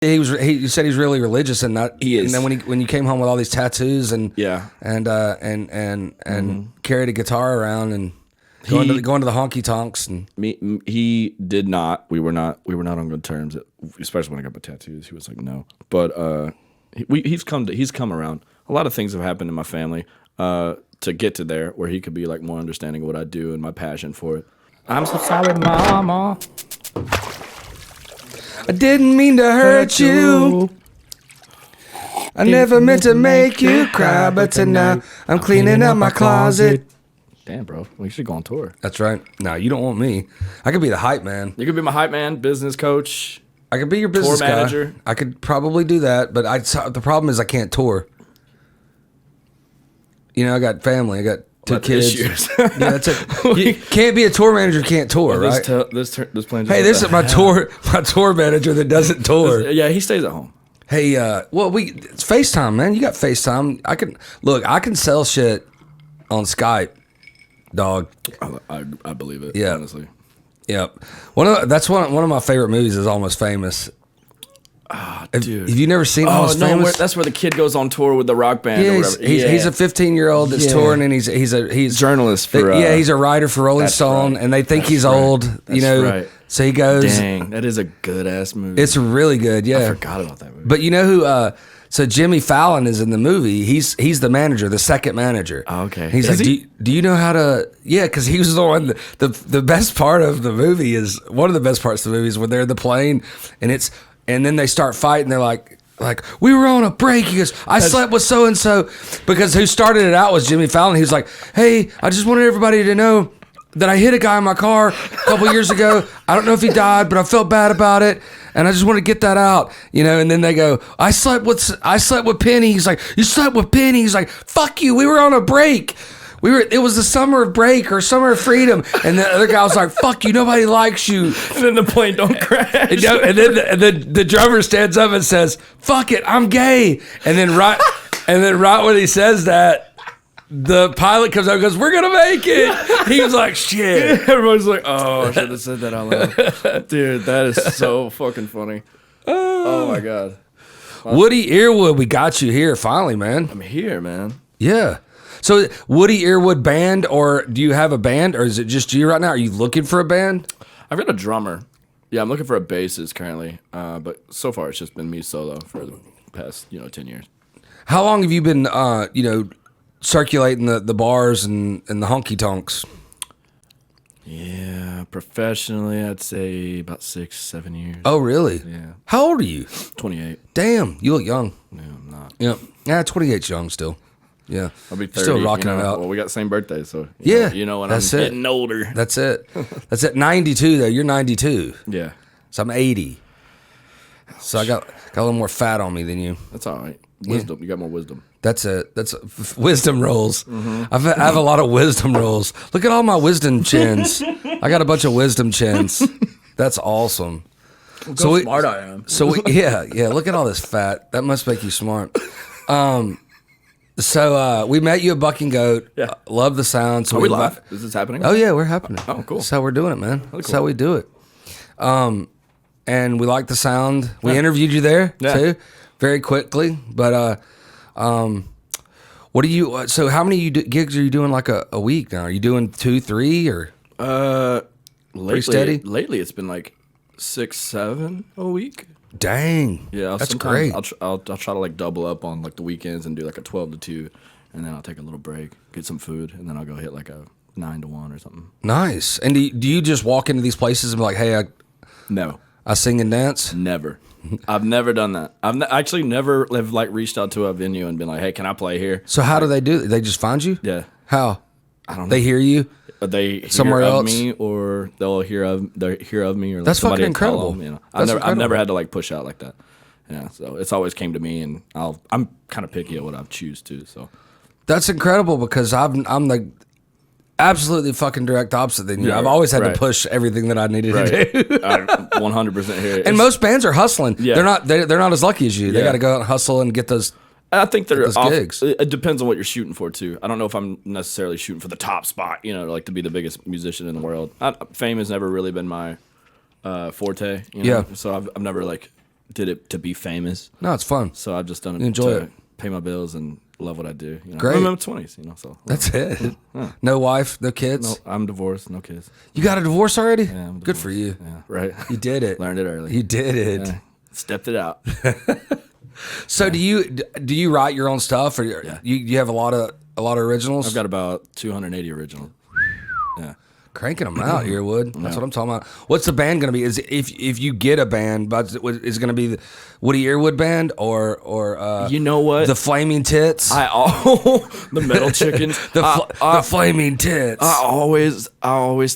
He said he's really religious and not. He is. And then when you came home with all these tattoos and carried a guitar around and going to the honky tonks and he did not. We were not on good terms. Especially when I got my tattoos, he was like no. But he's come around. A lot of things have happened in my family to get to there where he could be like more understanding of what I do and my passion for it. I'm so sorry, Mama. I didn't mean to hurt you. I never meant to make you cry, but tonight I'm cleaning up my closet. Damn, bro. We should go on tour. That's right. No, you don't want me. I could be the hype man. You could be my hype man, business coach. I could be your business tour manager. Guy. I could probably do that, but the problem is I can't tour. You know, I got family. I got two kids. Yeah, that's it. You can't be a tour manager. Can't tour, right? This plan. Hey, this is my tour manager that doesn't tour. Yeah, he stays at home. Hey, it's FaceTime, man. You got FaceTime. I can sell shit on Skype, dog. I believe it. Yeah, honestly. Yep. One of my favorite movies is Almost Famous. Oh, dude. Have you never seen Almost Famous? That's where the kid goes on tour with the rock band or whatever. He's a 15-year-old that's touring, and he's journalist for he's a writer for Rolling Stone, and they think he's old. That's right. So he goes. Dang, that is a good ass movie. It's really good. Yeah, I forgot about that movie. But you know who? So Jimmy Fallon is in the movie. He's the manager, the second manager. Oh, okay. He's do you know how to? Yeah, because he was the one. The best part of the movie is one of the best parts of the movie is when they're in the plane and then they start fighting. They're like we were on a break. He goes, I slept with so and so, because who started it out was Jimmy Fallon. He was like, hey, I just wanted everybody to know that I hit a guy in my car a couple years ago. I don't know if he died, but I felt bad about it, and I just want to get that out, you know. And then they go, I slept with Penny. He's like, you slept with Penny? He's like, fuck you. We were on a break. It was the summer of break or summer of freedom. And the other guy was like, fuck you. Nobody likes you. And then the plane don't crash. And then the drummer stands up and says, fuck it, I'm gay. And then right when he says that, the pilot comes out and goes, we're going to make it. He was like, shit. Everyone's like, oh, I should have said that out loud. Dude, that is so fucking funny. Oh, my God. Woody Earwood, we got you here finally, man. I'm here, man. Yeah. So Woody Earwood band, or do you have a band, or is it just you right now? Are you looking for a band? I've got a drummer. Yeah, I'm looking for a bassist currently. But so far it's just been me solo for the past, 10 years. How long have you been, circulating the bars and the honky tonks? Yeah, professionally, I'd say about 6-7 years. Oh, really? Yeah. How old are you? 28. Damn, you look young. No, I'm not. Yep. Yeah, 28's young still. Yeah. I'll be 30. Still rocking it out. Well, we got the same birthday, so you know when I'm getting older. That's it. That's it. 92 though. You're 92. Yeah. So I'm 80. So I got a little more fat on me than you. That's all right. Wisdom. Yeah. You got more wisdom. That's it. That's wisdom rolls. Mm-hmm. I have a lot of wisdom rolls. Look at all my wisdom chins. I got a bunch of wisdom chins. That's awesome. Look how smart I am. Yeah. Look at all this fat. That must make you smart. So we met you at Buck and Goat. Yeah. Love the sound. So Are we live? Is this happening? Oh yeah, we're happening. Oh, cool. That's how we're doing it, man. Really That's cool. how we do it. And we like the sound. We interviewed you there too, very quickly. But what do you? So how many gigs are you doing like a week now? Are you doing 2, 3 or? Lately, steady? Lately, it's been like 6, 7 a week. Dang. Yeah, that's great. I'll try to like double up on like the weekends and do like a 12 to 2, and then I'll take a little break, get some food, and then I'll go hit like a 9 to 1 or something. Nice. And do you just walk into these places and be like, hey, No. I sing and dance? Never. I've never done that. I've actually never have like reached out to a venue and been like, hey, can I play here? So how do they do it? They just find you? Yeah. How? I don't know. They hear you? They hear somewhere of else, me, or they'll hear of me, or like that's somebody fucking incredible. Them, I've never had to like push out like that. Yeah, so it's always came to me, and I'm kind of picky at what I choose to. So that's incredible because I'm the absolutely fucking direct opposite than you. Yeah, I've always had right. to push everything that I needed to do. I 100% hear it. And most bands are hustling. Yeah. They're not as lucky as you. They Yeah. got to go out and hustle and get those. I think they're those gigs. It depends on what you're shooting for too. I don't know if I'm necessarily shooting for the top spot, like to be the biggest musician in the world. Fame has never really been my forte. Yeah. So I've never like did it to be famous. No, it's fun. So I've just done it enjoy to it. pay my bills and love what I do. You know? Great. I'm in my 20s, you know. So That's it. No wife, no kids. no, I'm divorced, no kids. You got a divorce already? Yeah, I'm Good divorced. for you. Yeah, right. You did it. Learned it early. You did it. Yeah. Stepped it out. So do you write your own stuff, or you have a lot of originals? I've got about 280 originals. Yeah. Cranking them out, Earwood. That's what I'm talking about. What's the band going to be? Is if you get a band, but is it going to be the Woody Earwood band or You know what? the Flaming Tits? The Metal Chickens. the Flaming Tits. I always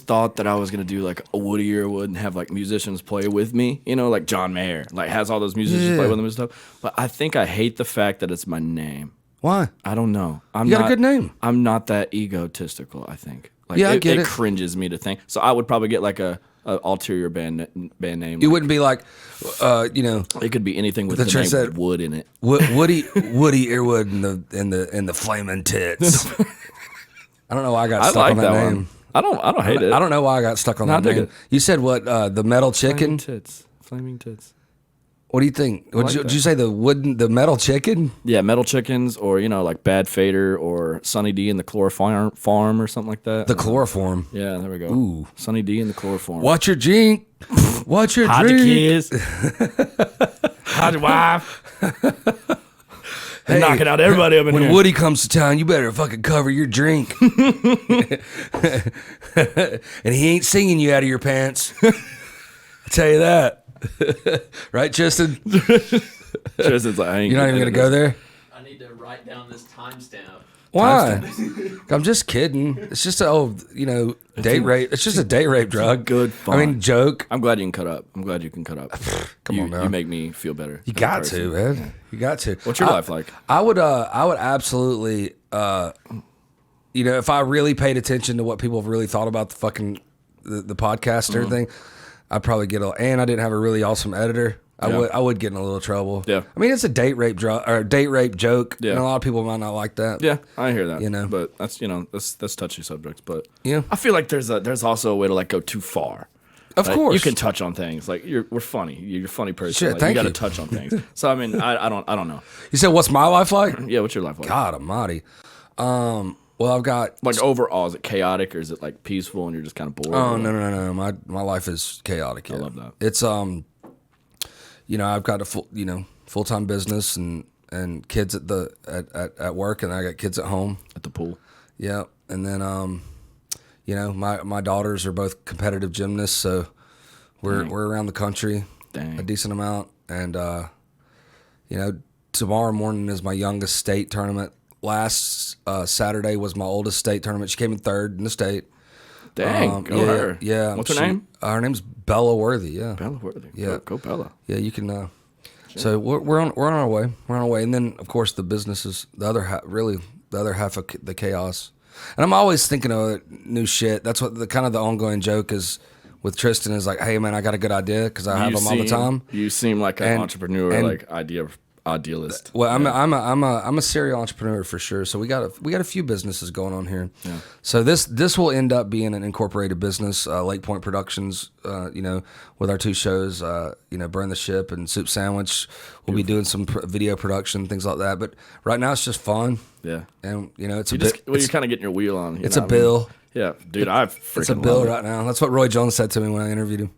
thought that I was gonna do like a Woody Earwood and have like musicians play with me, you know, like John Mayer, like has all those musicians play with him and stuff. But I think I hate the fact that it's my name. Why? I don't know. You got a good name. I'm not that egotistical. I think. Like, I get it. It cringes me to think. So I would probably get like a ulterior band name. You wouldn't be like, It could be anything with the name said, Wood in it. Woody Earwood and the Flaming Tits. I don't know why I got stuck like on that that name. one. I don't hate it. I don't know why I got stuck on that name. You said what? The Metal Chicken. Flaming Tits. What do you think? Did you say the Metal Chicken? Yeah, Metal Chickens, or like Bad Fader, or Sunny D and the Chloroform Farm, or something like that. The Chloroform. Yeah, there we go. Ooh. Sunny D and the Chloroform. Watch your drink. Watch your Hide the drink. kids. Hide your wife. Hey, knocking out everybody up in when here. Woody comes to town, you better fucking cover your drink. And he ain't singing you out of your pants. I tell you that. Right, Tristan? Tristan's like, I ain't You're not even going to go there? I need to write down this timestamp. Why? I'm just kidding. It's just date rape. It's just a date rape drug. Good fun. I mean, joke. I'm glad you can cut up. Come on now. You make me feel better. You got to, man. You got to. What's your life like? I would absolutely, if I really paid attention to what people have really thought about the fucking the podcast and everything, I'd probably and I didn't have a really awesome editor. I would get in a little trouble. Yeah. I mean, it's a date rape date rape joke. Yeah. And a lot of people might not like that. Yeah, I hear that. But that's touchy subjects. But yeah, I feel like there's also a way to like go too far. Of course, you can touch on things. Like we're funny. You're a funny person. Shit, like, thank you got you. to touch on things. So I mean, I don't know. You said, what's my life like? Yeah, what's your life like? God almighty. Well, I've got like overall, is it chaotic or is it like peaceful and you're just kind of bored? Oh no. My life is chaotic. Yeah. I love that. It's I've got a full-time business and kids at work, and I got kids at home At the pool. Yeah, and then my daughters are both competitive gymnasts, so we're around the country Dang. a decent amount, and tomorrow morning is my youngest state tournament. Last Saturday was my oldest state tournament. She came in third in the state. Dang, go her. Yeah. What's her name? Her name's Bella Worthy. Yeah. Bella Worthy. Yeah. Go Bella. Yeah, you can. So we're on our way. We're on our way, and then of course the business is the other half of the chaos. And I'm always thinking of new shit. That's what the ongoing joke is with Tristan is like, hey man, I got a good idea because I have them all the time. You seem like an entrepreneur, like idealist. Well, I'm a serial entrepreneur for sure. So we got a few businesses going on here. Yeah. So this will end up being an incorporated business. Lake Point Productions, with our two shows, Burn the Ship and Soup Sandwich. We'll be doing some video production, things like that. But right now it's just fun. Yeah. And it's you're kind of getting your wheel on. It's a bill. Yeah, dude, it's a bill right now. That's what Roy Jones said to me when I interviewed him.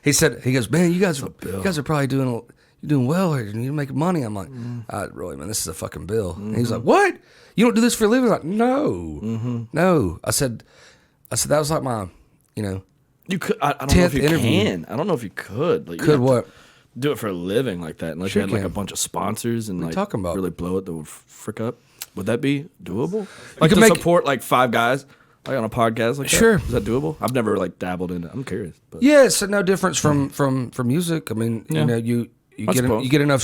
He goes, man, you guys are probably doing well here. You're making money. I'm like, Roy, man, this is a fucking bill. And he's like, what? You don't do this for a living? I'm like, no, no. I said that was like my, You could. I don't know if you can. I don't know if you could. Like, could what? Do it for a living like that, unless Sure you had like can. a bunch of sponsors and What are you talking about? really blow it the frick up. Would that be doable? Like could to make- support like 5 guys like on a podcast like that? Sure. Is that doable? I've never like dabbled in it. I'm curious. But. Yeah, it's no difference from music. I mean, Yeah. you I suppose. get enough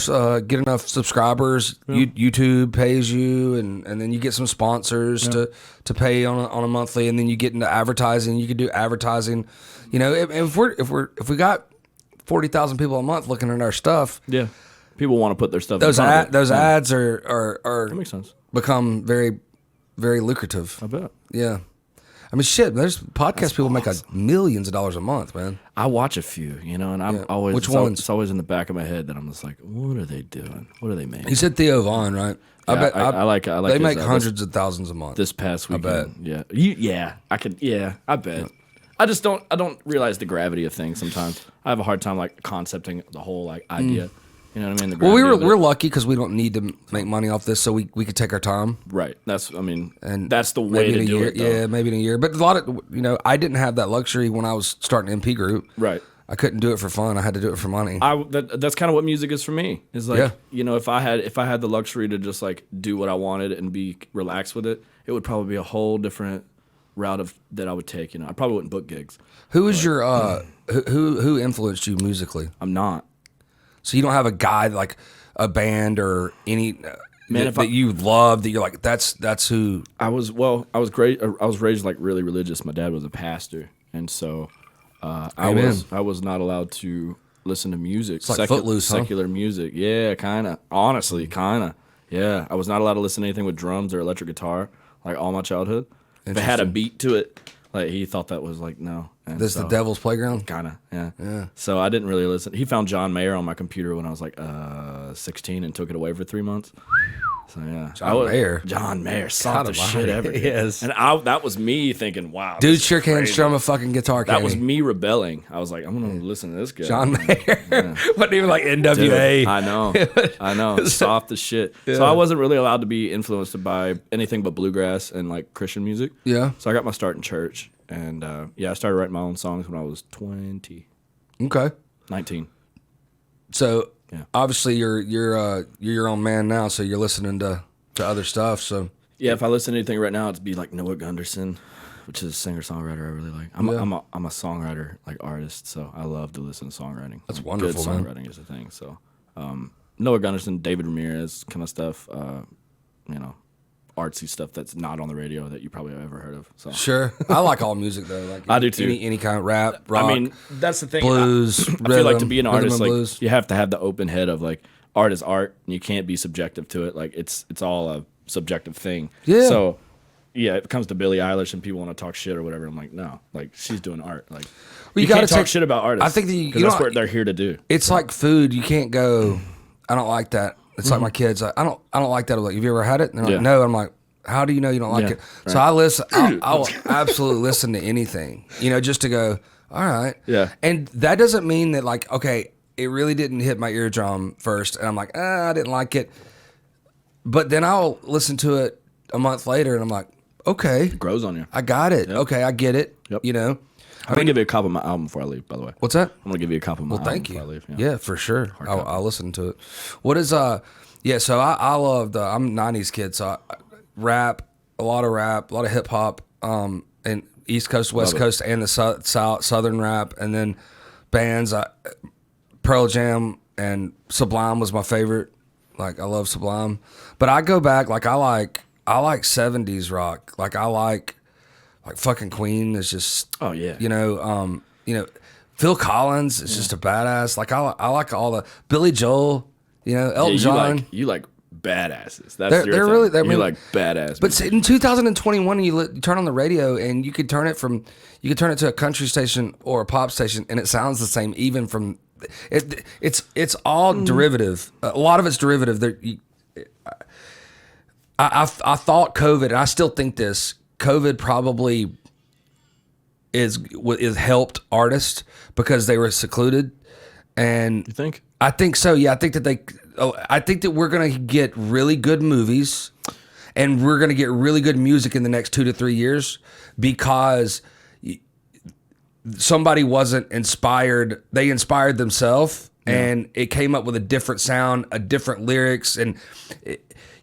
subscribers. YouTube pays you, and then you get some sponsors to pay on a monthly, and then you get into advertising. You could do advertising. If we got 40,000 people a month looking at our stuff, Yeah. People want to put their stuff. those in front of it. those ads are That makes sense. become very, very lucrative. I bet. Yeah. I mean, shit. There's podcast people make millions of dollars a month, man. I watch a few, and I'm always Which ones? It's always in the back of my head that I'm just like, what are they doing? What are they making? You said Theo Vaughn, right? Yeah, I like. They his, make hundreds of thousands a month. This past weekend, I bet. I could. Yeah, I bet. Yeah. I just don't. I don't realize the gravity of things sometimes. I have a hard time like concepting the whole like idea. You know what I mean? Well, we're lucky because we don't need to make money off this, so we could take our time. Right. That's the way to do it. Though. Yeah, maybe in a year. But a lot of I didn't have that luxury when I was starting MP Group. Right. I couldn't do it for fun. I had to do it for money. That's kind of what music is for me. Is like if I had the luxury to just like do what I wanted and be relaxed with it, it would probably be a whole different route that I would take. I probably wouldn't book gigs. Who is your who influenced you musically? I'm not. So you don't have a guy like a band or any that you love that you're like that's who I was. Well, I was great. I was raised like really religious. My dad was a pastor, and so I was not allowed to listen to music. It's like Footloose, secular music. Yeah, kind of. Honestly, kind of. Yeah, I was not allowed to listen to anything with drums or electric guitar like all my childhood. If it had a beat to it, like he thought that was like no. And this the devil's playground? Kind of, yeah. So I didn't really listen. He found John Mayer on my computer when I was like 16 and took it away for 3 months. So yeah, John Mayer, softest shit ever. Yes, and that was me thinking, wow, dude sure can strum a fucking guitar. That was me rebelling. I was like, I'm gonna listen to this guy, John Mayer. Wasn't even like NWA. Dude, I know, soft as shit. Yeah. So I wasn't really allowed to be influenced by anything but bluegrass and like Christian music. Yeah. So I got my start in church, and I started writing my own songs when I was 20. Okay. 19. So. Yeah. Obviously, you're your own man now, so you're listening to other stuff. So yeah, if I listen to anything right now, it'd be like Noah Gunderson, which is a singer-songwriter I really like. I'm a songwriter like artist, so I love to listen to songwriting. That's wonderful. Good songwriting is a thing. So Noah Gunderson, David Ramirez, kind of stuff. Artsy stuff that's not on the radio that you probably have ever heard of. So sure, I like all music though. Like I do too. Any kind of rap, rock. I mean, that's the thing. Blues. I feel like to be an artist, like you have to have the open head of like art is art, and you can't be subjective to it. Like it's all a subjective thing. Yeah. So yeah, it comes to Billie Eilish and people want to talk shit or whatever. I'm like, no, like she's doing art. Like you can't talk shit about artists. I think that's what they're here to do. It's like food. You can't go. I don't like that. It's like my kids. I don't like that. I'm like, have you ever had it? And they're like, no. I'm like. How do you know you don't like it? Right. So I listen. I will absolutely listen to anything, just to go. All right. Yeah. And that doesn't mean that like, okay, it really didn't hit my eardrum first, and I'm like, I didn't like it. But then I'll listen to it a month later, and I'm like, okay, it grows on you. I got it. Yep. Okay, I get it. Yep. I'm gonna give you a copy of my album before I leave. By the way. What's that? I'm gonna give you a copy of my album thank you. Before I leave. Yeah, for sure. I'll listen to it. What is Yeah. So I love I'm a '90s kid, so rap. A lot of hip hop, and East Coast, West Coast, and the Southern rap, and then bands. Pearl Jam and Sublime was my favorite. Like I love Sublime, but I go back. Like I like '70s rock. Like I like fucking Queen is just. Oh yeah. Phil Collins is just a badass. Like I like all the Billy Joel. Elton John. You like badasses. That's they're really. You like badass. But in 2021, you turn on the radio and you could turn it to a country station or a pop station, and it sounds the same. Even from it's all derivative. A lot of it's derivative. I thought COVID, and I still think this. COVID probably is helped artists because they were secluded. And you think? I think so. Yeah, I think that we're gonna get really good movies, and we're gonna get really good music in the next 2 to 3 years because somebody wasn't inspired. They inspired themselves, and it came up with a different sound, a different lyrics, and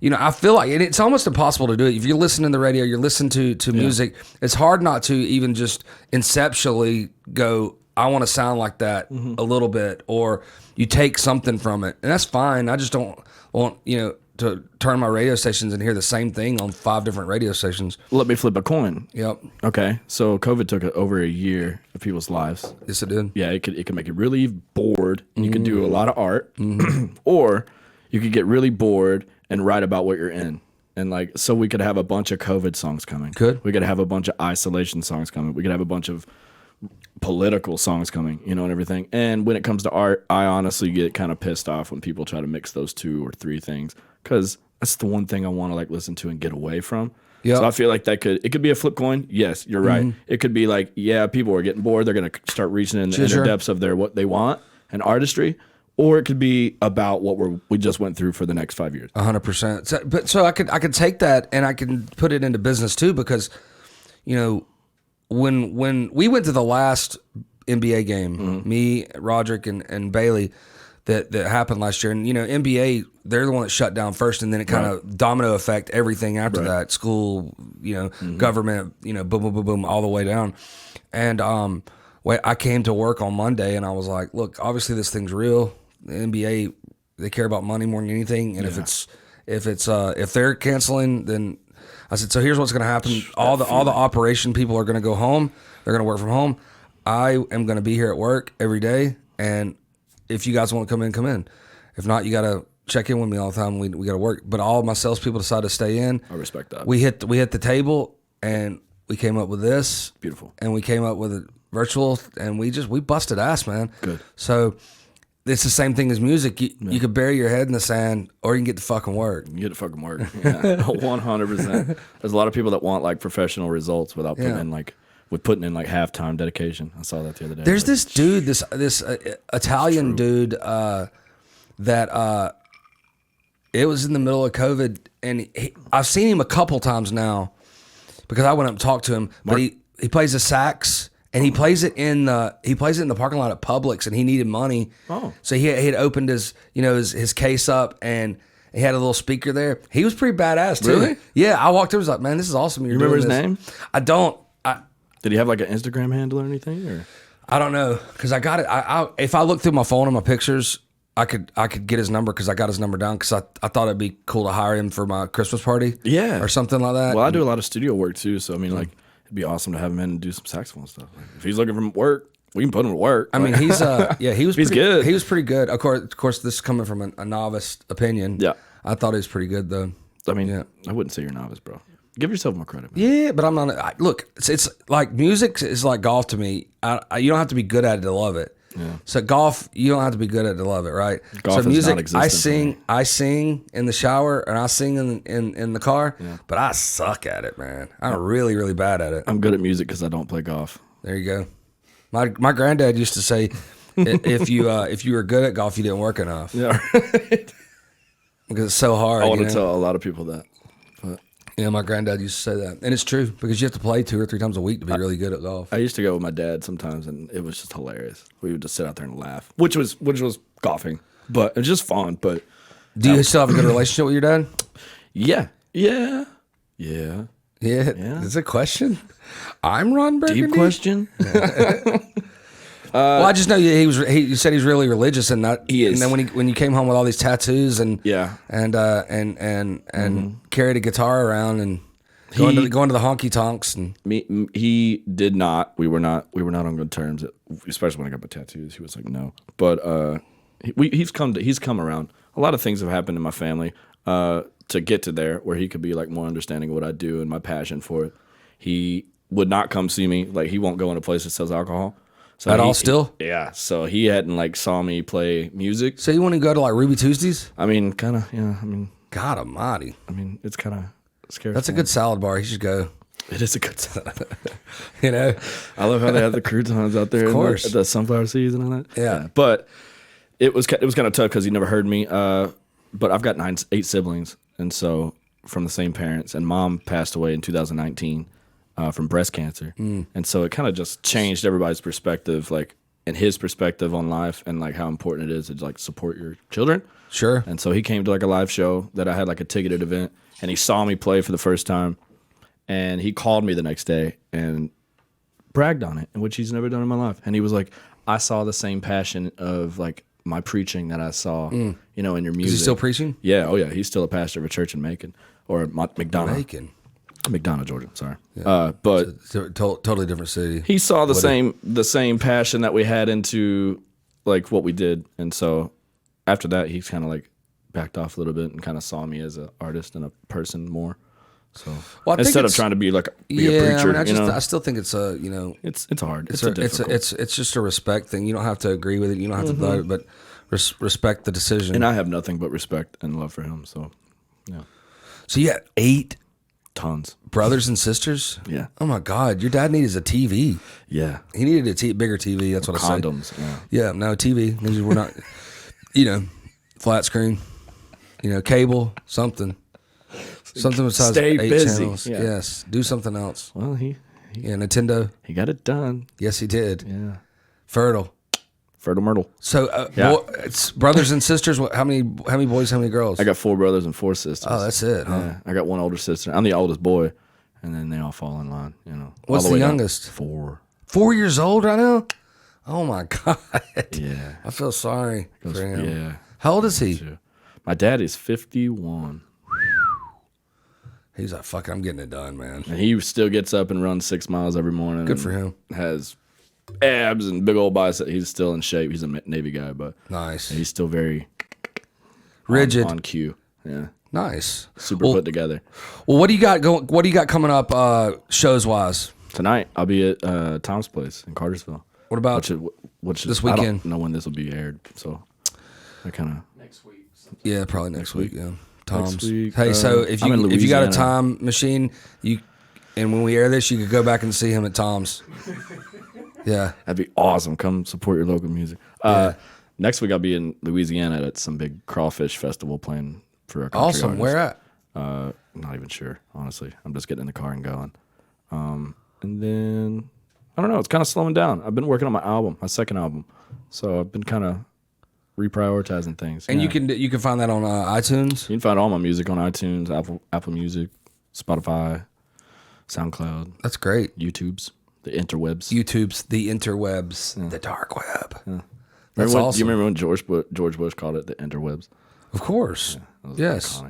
I feel like, and it's almost impossible to do it. If you're listening to the radio, you're listening to music. It's hard not to even just conceptually go, I want to sound like that a little bit, or you take something from it, and that's fine. I just don't want to turn my radio stations and hear the same thing on 5 different radio stations. Let me flip a coin. Yep. Okay, so COVID took over a year of people's lives. Yes, it did. Yeah, it could make you really bored, and you could do a lot of art, or you could get really bored and write about what you're in. And like, so we could have a bunch of COVID songs coming. Good. We could have a bunch of isolation songs coming. We could have a bunch of political songs coming, you know, and everything. And when it comes to art, I honestly get kind of pissed off when people try to mix those 2 or 3 things, because that's the one thing I want to like listen to and get away from. Yeah. So I feel like it could be a flip coin. Yes, you're right. It could be like, yeah, people are getting bored. They're going to start reaching in the inner depths of what they want and artistry. Or it could be about what we just went through for the next 5 years. 100%. So I could take that and I can put it into business too, because, you know, when we went to the last NBA game, me, Roderick, and Bailey, that happened last year, and you know, NBA, they're the one that shut down first, and then it kind of domino effect everything after that. School, you know, government, you know, boom, boom, boom, boom, all the way down. And I came to work on Monday, and I was like, look, obviously this thing's real. The NBA, they care about money more than anything, and if they're canceling, then I said, so here's what's going to happen. All the operation people are going to go home. They're going to work from home. I am going to be here at work every day, and if you guys want to come in, come in. If not, you got to check in with me all the time. We got to work. But all of my salespeople decided to stay in. I respect that. We hit the table, and we came up with this. Beautiful. And we came up with a virtual, and we busted ass, man. Good. So it's the same thing as music. You could bury your head in the sand, or you can get to fucking work. You get to fucking work. Yeah, 100%. There's a lot of people that want like professional results without putting in like halftime dedication. I saw that the other day. There's this dude, this Italian dude that it was in the middle of COVID, and I've seen him a couple times now because I went up and talked to him. But he plays the sax. And he plays it in the parking lot at Publix, and he needed money. Oh, so he had opened his case up, and he had a little speaker there. He was pretty badass too. Really? Yeah, I walked over, was like, man, this is awesome. You remember his name? I don't. Did he have like an Instagram handle or anything? Or I don't know, because I got it. If I look through my phone and my pictures, I could get his number, because I got his number down, because I thought it'd be cool to hire him for my Christmas party. Yeah, or something like that. Well, I do a lot of studio work too, so I mean, like, it'd be awesome to have him in and do some saxophone stuff. Like, if he's looking for work, we can put him to work. I mean, he's good. He was pretty good. Of course, this is coming from a novice opinion. Yeah, I thought he was pretty good though. I mean, I wouldn't say you're a novice, bro. Give yourself more credit, man. Yeah, but I'm not. Look, it's like music is like golf to me. You don't have to be good at it to love it. Yeah. So golf, you don't have to be good at it to love it, right? Golf so music, is I sing in the shower, and I sing in the car, but I suck at it, man. I'm really, really bad at it. I'm good at music because I don't play golf. There you go. My granddad used to say, if you were good at golf, you didn't work enough. Yeah, right. Because it's so hard. I want to tell a lot of people that. But yeah, my granddad used to say that, and it's true, because you have to play 2 or 3 times a week to be really good at golf. I used to go with my dad sometimes, and it was just hilarious. We would just sit out there and laugh, which was golfing, but it was just fun. But do you still have a good relationship with your dad? Yeah. Is it a question? I'm Ron Burgundy. Deep question. Well, I just know you said he's really religious, and that he is. And then when you came home with all these tattoos and carried a guitar around and going to the honky tonks and he did not. We were not on good terms, especially when I got my tattoos. He was like, no, but he's come around. A lot of things have happened in my family to get to there where he could be like more understanding of what I do and my passion for it. He would not come see me. Like, he won't go in a place that sells alcohol. So at all still? Yeah. So he hadn't like saw me play music. So you want to go to like Ruby Tuesdays? I mean, kind of, yeah. I mean, God almighty. I mean, it's kind of scary. That's a good salad bar. You should go. It is a good salad. You know? I love how they have the croutons out there. Of course. The sunflower seeds and all that. Yeah. But it was kind of tough because he never heard me. But I've got 8 siblings. And so from the same parents. And mom passed away in 2019. From breast cancer. And so it kind of just changed everybody's perspective, like, and his perspective on life and like how important it is to like support your children. Sure. And so he came to like a live show that I had, like a ticketed event, and he saw me play for the first time, and he called me the next day and bragged on it, which he's never done in my life. And he was like, I saw the same passion of like my preaching that I saw, in your music. Is he still preaching? Yeah. Oh yeah. He's still a pastor of a church in Macon or McDonough. McDonough, Georgia. Sorry, but it's a totally different city. He saw the same passion that we had into like what we did, and so after that, he's kind of like backed off a little bit and kind of saw me as an artist and a person more. So Well, I think instead of it's- trying to be like a Yeah, preacher, I mean, you know, I still think it's a it's hard. It's it's just a respect thing. You don't have to agree with it. You don't have to vote, but respect the decision. and I have nothing but respect and love for him. So yeah, So you had 8 tons. brothers and sisters. Yeah. Oh my God, your dad needed a TV. Yeah, He needed a bigger TV. That's what I say. condoms. Yeah. Yeah, no TV. We're not, flat screen. Cable, something besides Stay 8 busy. channels. Yeah. Yes, do something else. Well, he Yeah, Nintendo. got it done. Yes, he did. Yeah, Fertile. Fertile Myrtle. So, Yeah. it's brothers and sisters. How many boys? How many girls? I got 4 brothers and 4 sisters. Oh, that's it, huh? Yeah, I got 1 older sister. I'm the oldest boy, and then they all fall in line. What's all the way down. youngest? 4. 4 years old right now. Oh my God. Yeah. I feel sorry for him. Yeah. How old is he? Sure. My dad is 51, He's like, fuck, I'm getting it done, man. and he still gets up and runs 6 miles every morning. Good and for him. Has abs and big old bicep. He's still in shape. He's a Navy guy, but Nice. he's still very Rigid. on cue. Yeah. Nice. Super Well, put together. well, what do you got going? What do you got coming up shows wise? Tonight I'll be at Tom's Place in Cartersville. What about Which is this I weekend? don't know when this will be aired, so I kind of Next week. Yeah, probably next week. Yeah, Tom's. week, Hey, so if I'm in you got a Louisiana. time machine, and when we air this, you could go back and see him at Tom's. Yeah. that'd be awesome. Come support your local music. Next week I'll be in Louisiana at some big crawfish festival playing for a country Awesome. artist. Where at? I'm not even sure, honestly. I'm just getting in the car and going. And then I don't know. It's kind of slowing down. I've been working on my second album, so I've been kind of reprioritizing things. And Yeah. you can find that on iTunes. You can find all my music on iTunes, Apple Music, Spotify, SoundCloud, That's great. YouTube's, the interwebs. YouTube's the interwebs, the dark web. That's Do awesome. you remember when George Bush called it the interwebs? Of course. That was Yes.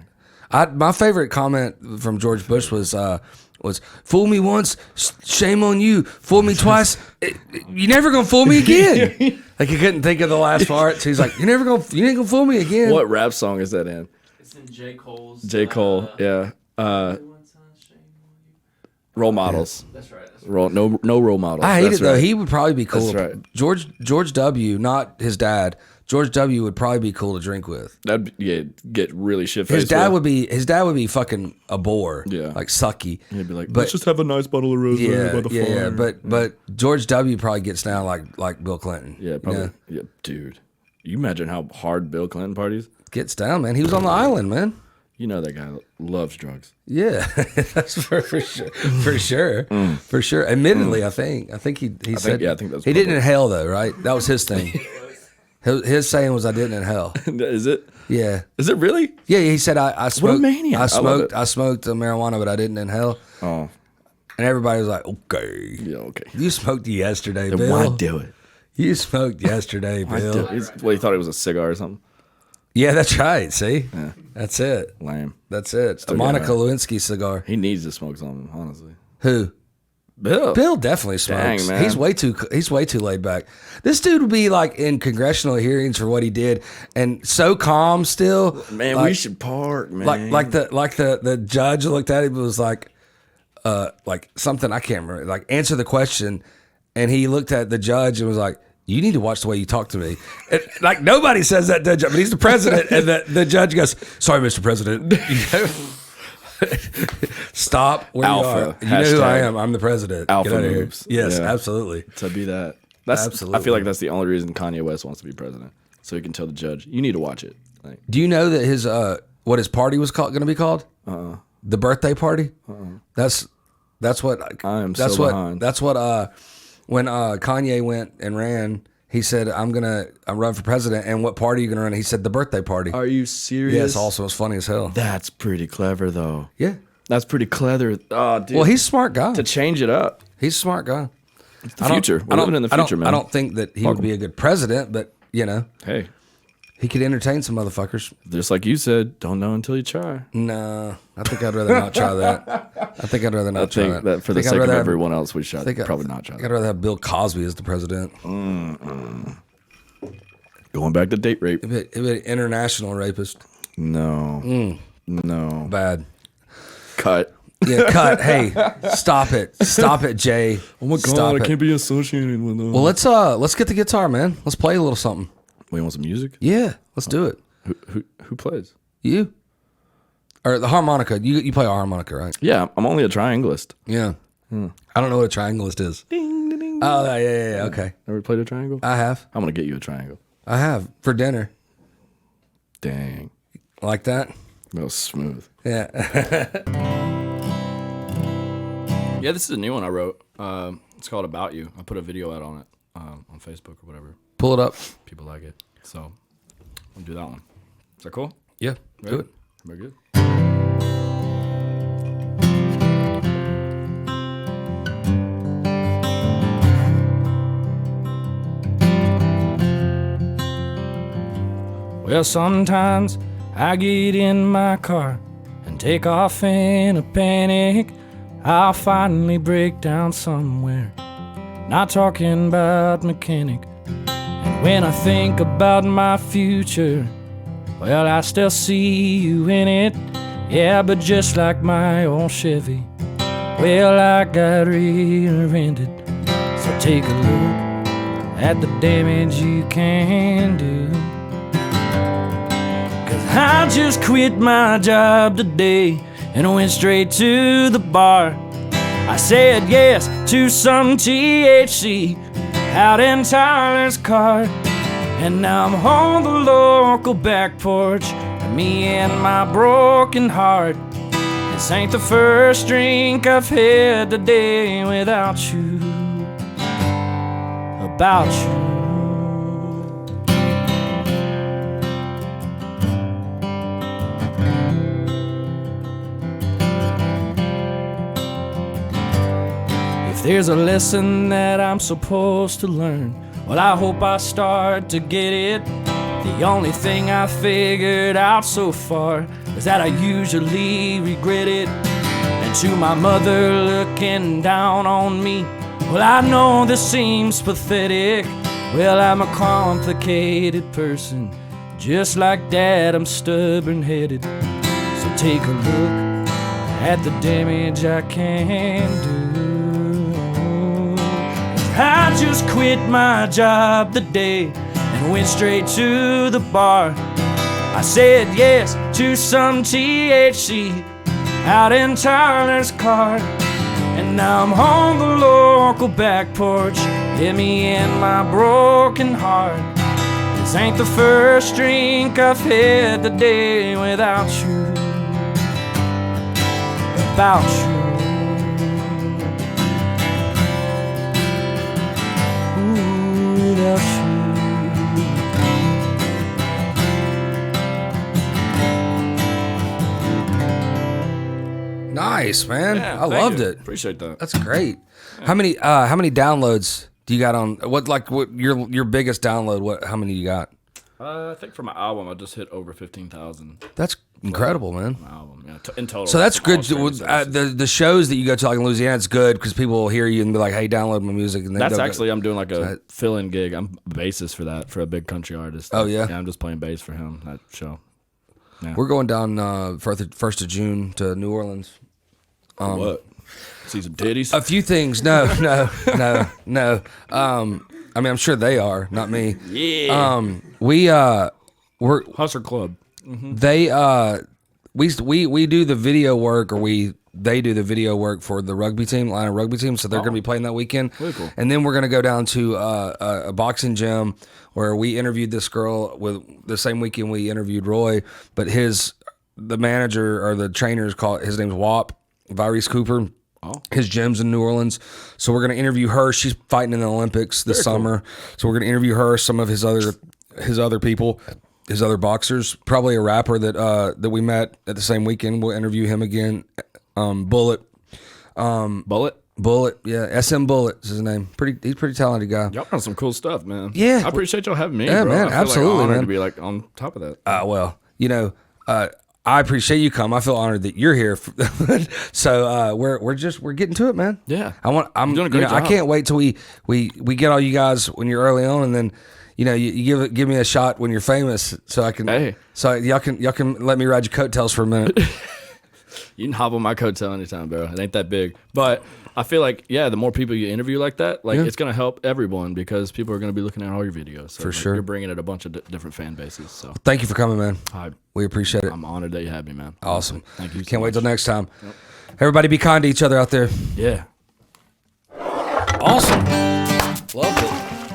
iconic. My favorite comment from George Bush was fool me once, shame on you. Fool me twice, you never gonna fool me again. Like he couldn't think of the last part, so he's like, you ain't gonna fool me again. What rap song is that in? It's in J. Cole's. J. Cole, yeah. Everyone's on shame on you. Role models. That's right. That's right. No role models. I hate That's it though. right. He would probably be cool. That's right. George W, not his dad. George W would probably be cool to drink with. That'd get really shit faced. His dad would be fucking a bore. Yeah. Like sucky. He'd be like, but let's just have a nice bottle of rosé by the fire. But George W probably gets down like Bill Clinton. Yeah, you probably. know? Yeah, dude. You imagine how hard Bill Clinton parties? Gets down, man. He was on the island, man. You know that guy loves drugs. Yeah, that's for sure. For sure. For sure. Admittedly, I think he said. I think that's he didn't public. inhale though, right? That was his thing. His saying was, "I didn't inhale." Is it? Yeah. Is it really? Yeah, he said I smoked. maniac. I love it. I smoked marijuana, but I didn't inhale. Oh, And everybody was like, "Okay, yeah, okay. you smoked yesterday, Then Bill. why do it? You smoked yesterday, Why Bill." do it? Well, he thought it was a cigar or something. Yeah, that's right. See, that's it. Lame. That's it. A got Monica it. Lewinsky cigar. He needs to smoke something, honestly. Who? Bill. Bill definitely smokes. Dang, man. He's way too laid back. This dude would be like in congressional hearings for what he did, and so calm still. Man, like, we should park, man. like the judge looked at him and was like something I can't remember. Like answer the question, and he looked at the judge and was like, "You need to watch the way you talk to me." And, like nobody says that to the judge, but he's the president, and the judge goes, "Sorry, Mr. President." You know? Stop where Alpha. you are. You know who I Hashtag am. I'm the president. alpha Get out of here. moves. Yes, Yeah. absolutely. to be that. That's I Absolutely. feel like that's the only reason Kanye West wants to be president, so he can tell the judge, "You need to watch it." Like, Do you know that his what his party was going to be called? The birthday party. That's what I am That's so what. behind. That's what. When Kanye went and ran, he said, "I'm run for president." And what party are you gonna run? He said, "The birthday party." are you serious? Yes. Also, it's funny as hell. That's pretty clever, though. Yeah. That's pretty clever. Oh, dude. Well, he's a smart guy. to change it up. He's a smart guy. It's the future. We're living in the future, man. I don't think that he would be a good president, but Hey, he could entertain some motherfuckers. just like you said, don't know until you try. No, I think I'd rather not try that. I think I'd rather not I try think that for the I'd sake of rather have- everyone else, we should I think probably not try I'd that. rather have Bill Cosby as the president. Going back to date rape. He'd be an international rapist. No. No. Bad. Cut. Yeah, cut. Hey, stop it. Stop it, Jay. Oh my Stop god, I it. can't be associated with them. Well, let's get the guitar, man. Let's play a little something. We want some music? Yeah, let's do it. Who plays? You? Or the harmonica. You play a harmonica, right? Yeah, I'm only a triangleist. Yeah. I don't know what a triangleist is. Ding, ding, ding. Oh, yeah. Okay. Ever played a triangle? I have. I'm gonna get you a triangle. I have for dinner. Dang. Like that? That was smooth. Yeah. Yeah, this is a new one I wrote. It's called About You. I put a video out on it on Facebook or whatever. Pull it up. People like it. So I'll do that one. Is that cool? Yeah. Ready? Do it. Very good. Well, sometimes I get in my car and take off in a panic. I'll finally break down somewhere, not talking about mechanic. And when I think about my future, well, I still see you in it. Yeah, but just like my old Chevy, well, I got rear-ended. So take a look at the damage you can do. I just quit my job today and went straight to the bar. I said yes to some THC out in Tyler's car. And now I'm on the local back porch, me and my broken heart. This ain't the first drink I've had today without you, about you. If there's a lesson that I'm supposed to learn, well, I hope I start to get it. The only thing I figured out so far is that I usually regret it. And to my mother looking down on me, well, I know this seems pathetic. Well, I'm a complicated person, just like Dad, I'm stubborn-headed. So take a look at the damage I can do. I just quit my job today and went straight to the bar. I said yes to some THC out in Tyler's car. And now I'm on the local back porch, yeah, me and my broken heart. This ain't the first drink I've had today without you, about you. Nice, man. I loved it. Appreciate that. That's great. Yeah. How many downloads do you got on what your biggest download? How many you got? I think for my album I just hit over 15,000. That's incredible, man. My album, yeah, in total. So that's good. The shows that you go to like in Louisiana, it's good because people will hear you and be like, "Hey, download my music." And that's actually I'm doing like a fill-in gig. I'm a bassist for that for a big country artist. Oh yeah. Yeah, I'm just playing bass for him that show. Yeah. We're going down for the 1st of June to New Orleans. What? See some titties? A few things. No. I mean, I'm sure they are, not me. Yeah. We're Hustler Club. Mm-hmm. We do the video work, or they do the video work for the rugby team, Atlanta rugby team. So they're going to be playing that weekend. Really cool. And then we're going to go down to a boxing gym where we interviewed this girl with the same weekend we interviewed Roy, but the manager or the trainer his name's WAP, Virus Cooper. Oh. His gym's in New Orleans. So we're going to interview her. She's fighting in the Olympics this summer. Cool. So we're going to interview her, some of his other people, his other boxers, probably a rapper that we met at the same weekend. We'll interview him again. Bullet. Bullet, yeah. SM Bullet is his name. He's a pretty talented guy. Y'all got some cool stuff, man. Yeah. I appreciate y'all having me. Yeah, bro. man, I feel absolutely, like honored man. to be like on top of that. Well, I appreciate you come. I feel honored that you're here. So we're getting to it, man. Yeah. I'm doing a great job. I can't wait till we get all you guys when you're early on, and then you give me a shot when you're famous, so I can. Hey. So y'all can let me ride your coattails for a minute. You can hop on my coattail anytime, bro. It ain't that big. But I feel like, the more people you interview like that, it's going to help everyone because people are going to be looking at all your videos. So For sure. You're bringing in a bunch of different fan bases. So Thank you for coming, man. I, We appreciate it. I'm honored that you had me, man. Awesome. Thank you. Can't wait till next time. Everybody be kind to each other out there. Yeah. Awesome. Loved it.